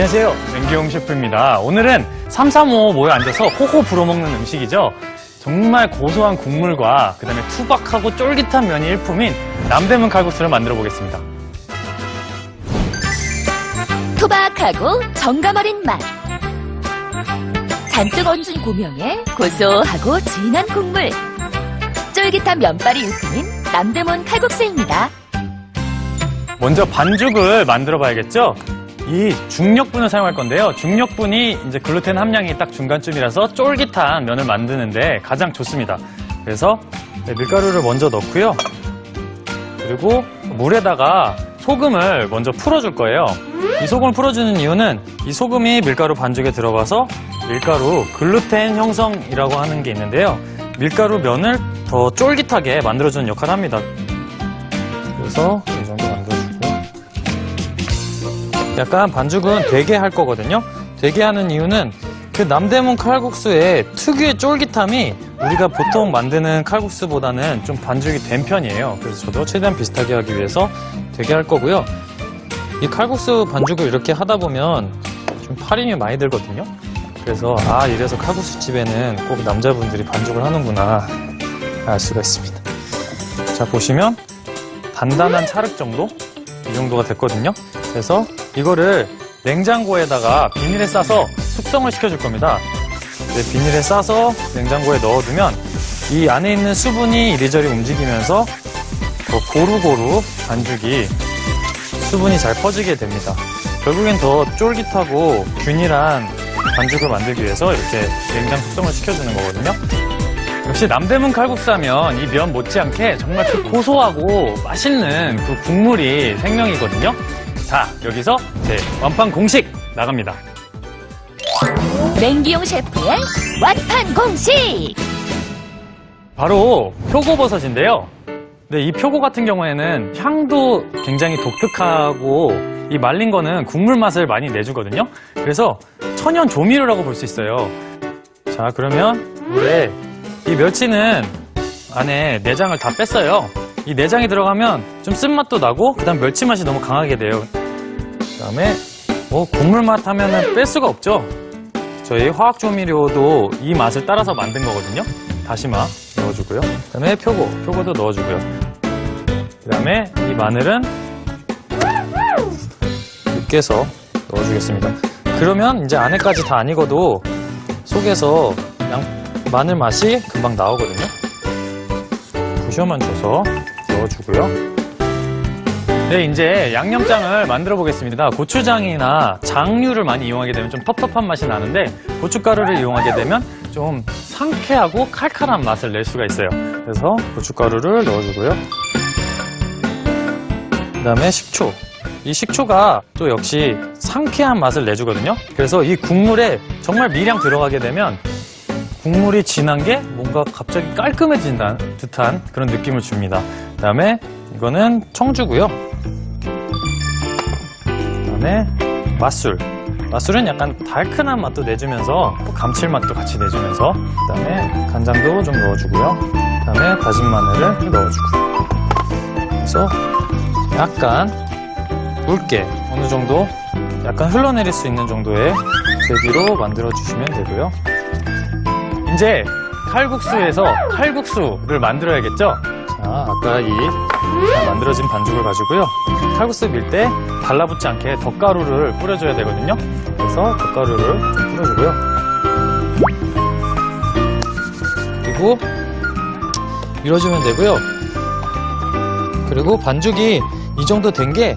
안녕하세요, 맹기용 셰프입니다. 오늘은 335 모여 앉아서 호호 불어먹는 음식이죠. 정말 고소한 국물과 그 다음에 투박하고 쫄깃한 면이 일품인 남대문 칼국수를 만들어 보겠습니다. 투박하고 정감 어린 맛, 잔뜩 얹은 고명에 고소하고 진한 국물, 쫄깃한 면발이 일품인 남대문 칼국수입니다. 먼저 반죽을 만들어 봐야겠죠? 이 중력분을 사용할 건데요. 중력분이 이제 글루텐 함량이 딱 중간쯤이라서 쫄깃한 면을 만드는데 가장 좋습니다. 그래서 밀가루를 먼저 넣고요. 그리고 물에다가 소금을 먼저 풀어줄 거예요. 이 소금을 풀어주는 이유는 이 소금이 밀가루 반죽에 들어가서 밀가루 글루텐 형성이라고 하는 게 있는데요. 밀가루 면을 더 쫄깃하게 만들어주는 역할을 합니다. 그래서 이 정도 만들어주고요. 약간 반죽은 되게 할 거거든요. 되게 하는 이유는 그 남대문 칼국수의 특유의 쫄깃함이 우리가 보통 만드는 칼국수보다는 좀 반죽이 된 편이에요. 그래서 저도 최대한 비슷하게 하기 위해서 되게 할 거고요. 이 칼국수 반죽을 이렇게 하다 보면 좀 팔 힘이 많이 들거든요. 그래서 이래서 칼국수 집에는 꼭 남자분들이 반죽을 하는구나 알 수가 있습니다. 자, 보시면 단단한 찰흙 정도? 이 정도가 됐거든요. 그래서 이거를 냉장고에다가 비닐에 싸서 숙성을 시켜줄 겁니다. 비닐에 싸서 냉장고에 넣어두면 이 안에 있는 수분이 이리저리 움직이면서 더 고루고루 반죽이 수분이 잘 퍼지게 됩니다. 결국엔 더 쫄깃하고 균일한 반죽을 만들기 위해서 이렇게 냉장 숙성을 시켜주는 거거든요. 역시 남대문 칼국수 하면 이 면 못지않게 정말 그 고소하고 맛있는 그 국물이 생명이거든요. 자, 여기서 제 완판 공식 나갑니다. 맹기용 셰프의 완판 공식! 바로 표고버섯인데요. 이 표고 같은 경우에는 향도 굉장히 독특하고 이 말린 거는 국물 맛을 많이 내주거든요. 그래서 천연 조미료라고 볼 수 있어요. 자, 그러면 물에 이 멸치는 안에 내장을 다 뺐어요. 이 내장이 들어가면 좀 쓴맛도 나고 그다음 멸치 맛이 너무 강하게 돼요. 그다음에 국물 맛 하면은 뺄 수가 없죠. 저희 화학 조미료도 이 맛을 따라서 만든 거거든요. 다시마 넣어주고요. 그다음에 표고도 넣어주고요. 그다음에 이 마늘은 으깨서 넣어주겠습니다. 그러면 이제 안에까지 다 안 익어도 속에서 마늘 맛이 금방 나오거든요. 부셔만 줘서 넣어주고요. 네, 이제 양념장을 만들어 보겠습니다. 고추장이나 장류를 많이 이용하게 되면 좀 텁텁한 맛이 나는데 고춧가루를 이용하게 되면 좀 상쾌하고 칼칼한 맛을 낼 수가 있어요. 그래서 고춧가루를 넣어주고요. 그 다음에 식초. 이 식초가 또 역시 상쾌한 맛을 내주거든요. 그래서 이 국물에 정말 미량 들어가게 되면 국물이 진한 게 뭔가 갑자기 깔끔해진 듯한 그런 느낌을 줍니다. 그 다음에 이거는 청주고요. 그 다음에 맛술. 맛술은 약간 달큰한 맛도 내주면서 감칠맛도 같이 내주면서 그 다음에 간장도 좀 넣어주고요. 그 다음에 다진 마늘을 넣어주고요. 그래서 약간 묽게 어느 정도 약간 흘러내릴 수 있는 정도의 그래비로 만들어주시면 되고요. 이제 칼국수에서 칼국수를 만들어야겠죠? 자, 아까 이 만들어진 반죽을 가지고요. 칼국수 밀 때 달라붙지 않게 덧가루를 뿌려줘야 되거든요. 그래서 덧가루를 좀 뿌려주고요. 그리고 밀어주면 되고요. 그리고 반죽이 이 정도 된 게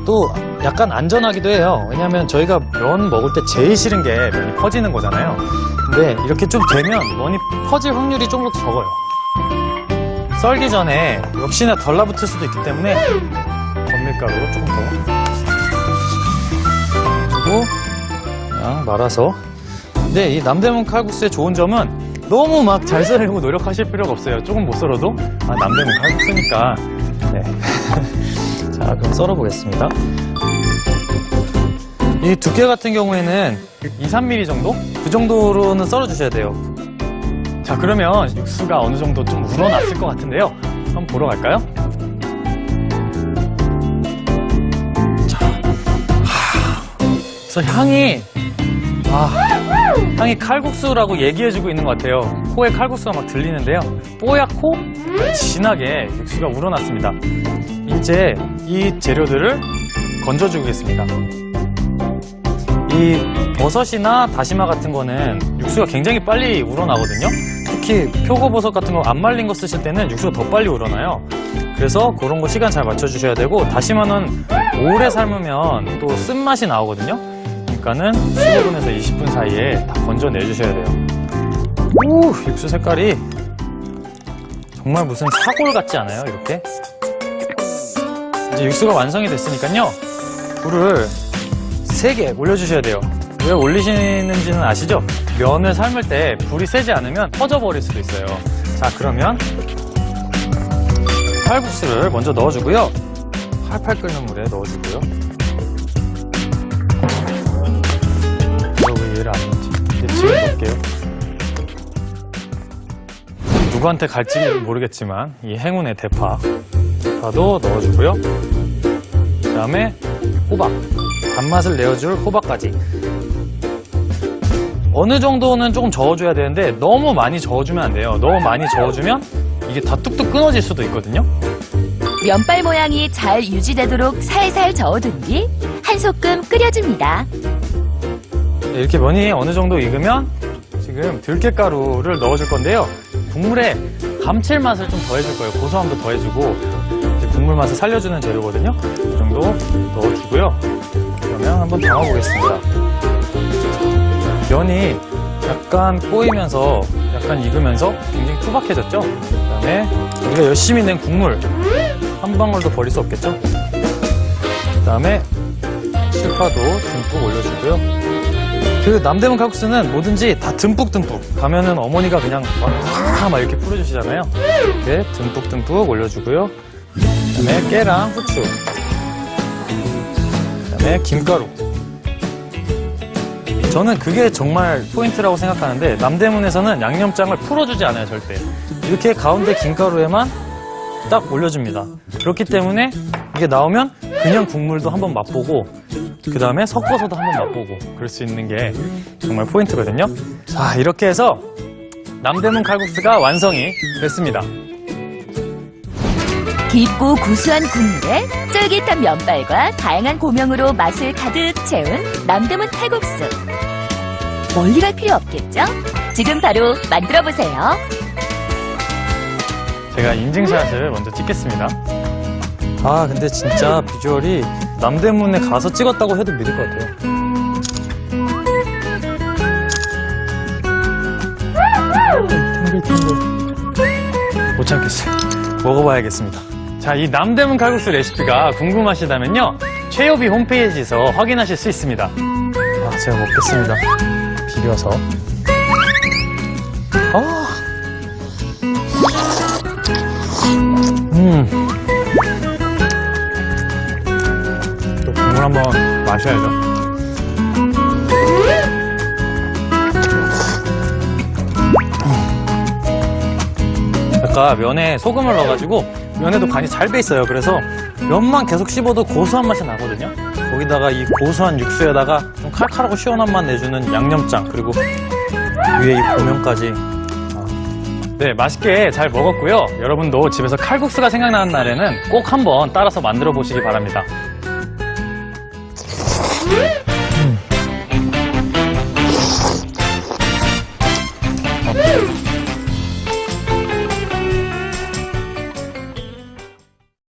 또 약간 안전하기도 해요. 왜냐하면 저희가 면 먹을 때 제일 싫은 게 면이 퍼지는 거잖아요. 근데 이렇게 좀 되면 면이 퍼질 확률이 좀 더 적어요. 썰기 전에 역시나 달라붙을 수도 있기 때문에 건밀가루 조금 더 그리고 그냥 말아서. 근데 이 남대문 칼국수의 좋은 점은 너무 막 잘 썰려고 노력하실 필요가 없어요. 조금 못 썰어도 남대문 칼국수니까. 네. 자, 그럼 썰어보겠습니다. 이 두께 같은 경우에는 2-3mm 정도? 그 정도로는 썰어주셔야 돼요. 자, 그러면 육수가 어느 정도 좀 우러났을 것 같은데요. 한번 보러 갈까요? 자, 벌써 향이 칼국수라고 얘기해주고 있는 것 같아요. 코에 칼국수가 막 들리는데요. 뽀얗고 진하게 육수가 우러났습니다. 이제 이 재료들을 건져주겠습니다. 이 버섯이나 다시마 같은 거는 육수가 굉장히 빨리 우러나거든요. 특히 표고버섯 같은 거 안 말린 거 쓰실 때는 육수가 더 빨리 우러나요. 그래서 그런 거 시간 잘 맞춰주셔야 되고, 다시마는 오래 삶으면 또 쓴맛이 나오거든요. 그러니까는 15분에서 20분 사이에 다 건져내주셔야 돼요. 오, 육수 색깔이 정말 무슨 사골 같지 않아요? 이렇게. 이제 육수가 완성이 됐으니까요. 불을 3개 올려주셔야 돼요. 왜 올리시는지는 아시죠? 면을 삶을 때 불이 세지 않으면 터져버릴 수도 있어요. 자, 그러면 칼국수를 먼저 넣어주고요. 팔팔 끓는 물에 넣어주고요. 왜 얘를 안 넣지? 이제 지금 넣을게요. 누구한테 갈지 모르겠지만 이 행운의 대파도 넣어주고요. 그 다음에 호박, 단맛을 내어줄 호박까지. 어느 정도는 조금 저어줘야 되는데 너무 많이 저어주면 안 돼요. 너무 많이 저어주면 이게 다 뚝뚝 끊어질 수도 있거든요. 면발 모양이 잘 유지되도록 살살 저어둔 뒤 한 소끔 끓여줍니다. 이렇게 면이 어느 정도 익으면 지금 들깨가루를 넣어줄 건데요. 국물에 감칠맛을 좀 더해줄 거예요. 고소함도 더해주고 이제 국물 맛을 살려주는 재료거든요. 이 정도 넣어주고요. 그러면 한번 담아보겠습니다. 면이 약간 꼬이면서 약간 익으면서 굉장히 투박해졌죠? 그 다음에 우리가 열심히 낸 국물 한 방울도 버릴 수 없겠죠? 그 다음에 실파도 듬뿍 올려주고요. 그 남대문 칼국수는 뭐든지 다 듬뿍듬뿍 가면은 어머니가 그냥 막 이렇게 풀어주시잖아요. 이렇게 듬뿍듬뿍 올려주고요. 그 다음에 깨랑 후추, 그 다음에 김가루. 저는 그게 정말 포인트라고 생각하는데, 남대문에서는 양념장을 풀어주지 않아요, 절대. 이렇게 가운데 김가루에만 딱 올려줍니다. 그렇기 때문에 이게 나오면 그냥 국물도 한번 맛보고 그 다음에 섞어서도 한번 맛보고 그럴 수 있는 게 정말 포인트거든요. 자, 이렇게 해서 남대문 칼국수가 완성이 됐습니다. 깊고 구수한 국물에 쫄깃한 면발과 다양한 고명으로 맛을 가득 채운 남대문 칼국수. 멀리 갈 필요 없겠죠? 지금 바로 만들어보세요. 제가 인증샷을 먼저 찍겠습니다. 아, 근데 진짜 비주얼이 남대문에 가서 찍었다고 해도 믿을 것 같아요. 탱글탱글. 못 참겠어요. 먹어봐야겠습니다. 자, 이 남대문 칼국수 레시피가 궁금하시다면요, 최요비 홈페이지에서 확인하실 수 있습니다. 아, 제가 먹겠습니다. 비벼서. 또 국물 한번 마셔야죠. 아까 면에 소금을 넣어가지고 면에도 간이 잘 배 있어요. 그래서 면만 계속 씹어도 고소한 맛이 나거든요. 거기다가 이 고소한 육수에다가 좀 칼칼하고 시원한 맛 내주는 양념장, 그리고 위에 이 고명까지. 네, 맛있게 잘 먹었고요. 여러분도 집에서 칼국수가 생각나는 날에는 꼭 한번 따라서 만들어 보시기 바랍니다.